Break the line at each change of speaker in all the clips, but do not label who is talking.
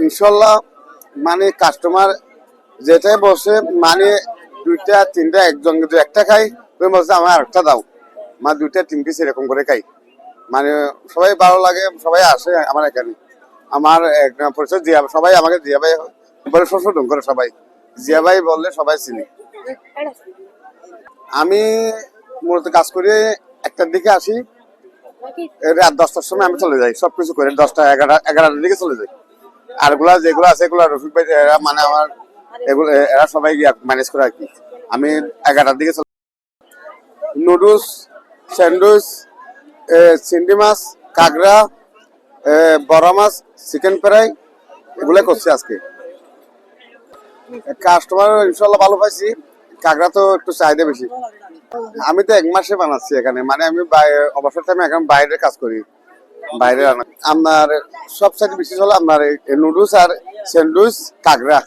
ইনশাল্লাহ মানে কাস্টমার যেটাই বসে মানে দুইটা তিনটা একজন যদি একটা খাই তুমি বলছে আমার আরেকটা দাও, মানে দুইটা তিন পিস এরকম করে খাই। মানে সবাই ভালো লাগে, সবাই আসে আমার এখানে। আমার একটা পরিচয় জিয়া, সবাই আমাকে জিয়া ভাই বলে সংশোধন করে সবাই, জিয়া ভাই বললে সবাই চিনি। আমি মূলত কাজ করি, একটার দিকে আসি, রাত 10টার সময় আমি চলে যাই, সবকিছু করে 10টা 11টার দিকে চলে যাই। আর যেগুলো আছে এগুলো রফিক ভাই এরা মানে আমার এগুলো এরা সবাই ম্যানেজ করে আর কি। আমি 11টার দিকে নুডলস, স্যান্ডউইচ, চিংড়ি মাছ, কাঁকড়া, বড় মাছ, চিকেন ফ্রাই এগুলো করছি আজকে। কাস্টমার ইনশাল্লাহ ভালো পাইছি। কাঁকড়া তো একটু চাহিদা বেশি। আমি তো 1 মাসে বানাচ্ছি এখানে, মানে আমি অবসর টাইমে এখন বাইরে কাজ করি, বাইরে আপনার সবচেয়ে বেশি হলো আপনার নুডলস আর স্যান্ডউইচ, কাঁকড়া।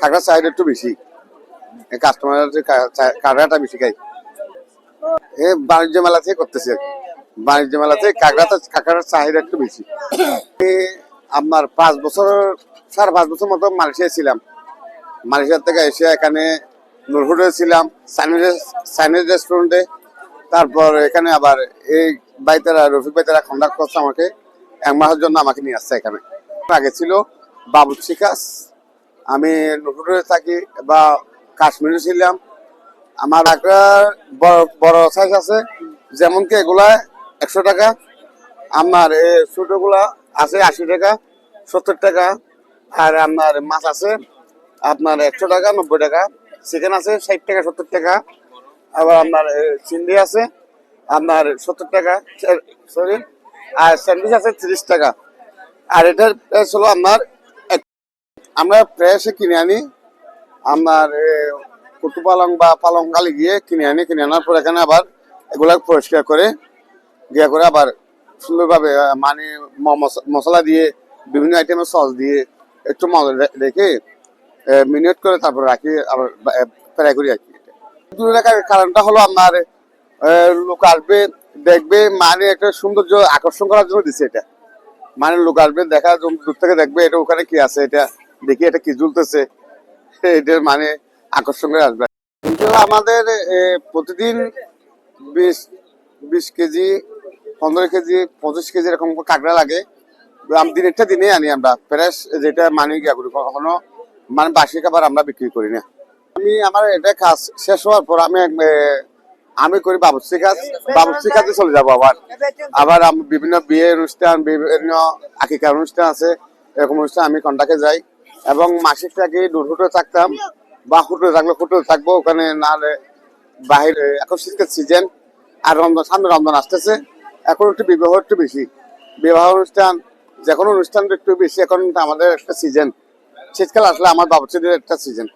কাঁকড়া চাহিদা একটু বেশি, কাস্টমার কাঁকড়াটা বেশি খাই। বাণিজ্য মেলা থেকে করতেছি আর কি। বাণিজ্য মেলা থেকে কাঁকড়ার চাহিদা একটু বেশি। আপনার 5 বছর 5.5 বছর মতো মালয়েশিয়ায় ছিলাম। মালয়েশিয়া থেকে এসে এখানে নূরহুডে ছিলাম, চাইনিজ রেস্টুরেন্টে। তারপর এখানে আবার এই বাইতারা রফিক বাইতারা কন্ডাক্ট করছে আমাকে, 1 মাসের জন্য আমাকে নিয়ে আসছে এখানে। আগে ছিল বাবুর্চি কাজ, আমি নূরহুডে থাকি বা কাশ্মীরে ছিলাম। আমার একটা বড় সাইজ আছে, যেমন কি এগুলা 100 টাকা, আমার ছোটগুলা আছে 80 টাকা, 70 টাকা। আর আপনার মাছ আছে আপনার 100 টাকা, 90 টাকা। চিকেন আছে 60 টাকা, 70 টাকা। আবার আপনার চিংড়ি আছে আপনার 70 টাকা, সরি। আর স্যান্ডউইচ আছে 30 টাকা। আর এটার প্রাইস হলো আপনার আমরা ফ্রেশে কিনে আনি, আপনার কুটু পালং বা পালং কালি গিয়ে কিনে আনার পর এখানে আবার এগুলা পরিষ্কার করে আবার সুন্দরভাবে মানে মশলা দিয়ে বিভিন্ন আইটেমের সস দিয়ে একটু মজা রেখে মিনিট করে তারপর রাখি, আবার ফ্রাই করি আর কি। দূরে রাখার কারণটা হলো আপনার লোক আসবে দেখবে, মানে একটা সৌন্দর্য আকর্ষণ করার জন্য দিচ্ছে এটা। মানে লোক আসবে দেখা, দূর থেকে দেখবে এটা ওখানে কি আছে, এটা দেখি এটা কি ঝুলতেছে, এটার মানে আকর্ষণ করে আসবে। কিন্তু আমাদের প্রতিদিন 20 কেজি, 15 কেজি, 25 কেজি এরকম কাঁকড়া লাগে। দিনেরটা দিনে আনি আমরা ফ্রেশ, যেটা মানে গিয়া করি, কখনো মানে বাসি খাবার আমরা বিক্রি করি না। আমার এটা কাজ শেষ হওয়ার পর আমি করি বাবুর্চি কাজে চলে যাবো। আবার বিভিন্ন বিয়ে অনুষ্ঠান, বিভিন্ন আকিকা অনুষ্ঠান আছে, এরকম অনুষ্ঠান আমি কন্টাক্টে যাই। এবং মাসিক থাকি হোটেলে থাকতাম, বা হোটেলে থাকলে হোটেলে থাকবো, ওখানে নাহলে বাহিরে। এখন শীতের সিজন, আর সামনে রমজান আসতেছে, এখন একটু বিবাহ একটু বেশি, বিবাহ অনুষ্ঠান, যে কোনো অনুষ্ঠান একটু বেশি। এখন আমাদের একটা সিজন, শীতকাল আসলে আমার বাবুর্চিদের একটা সিজন।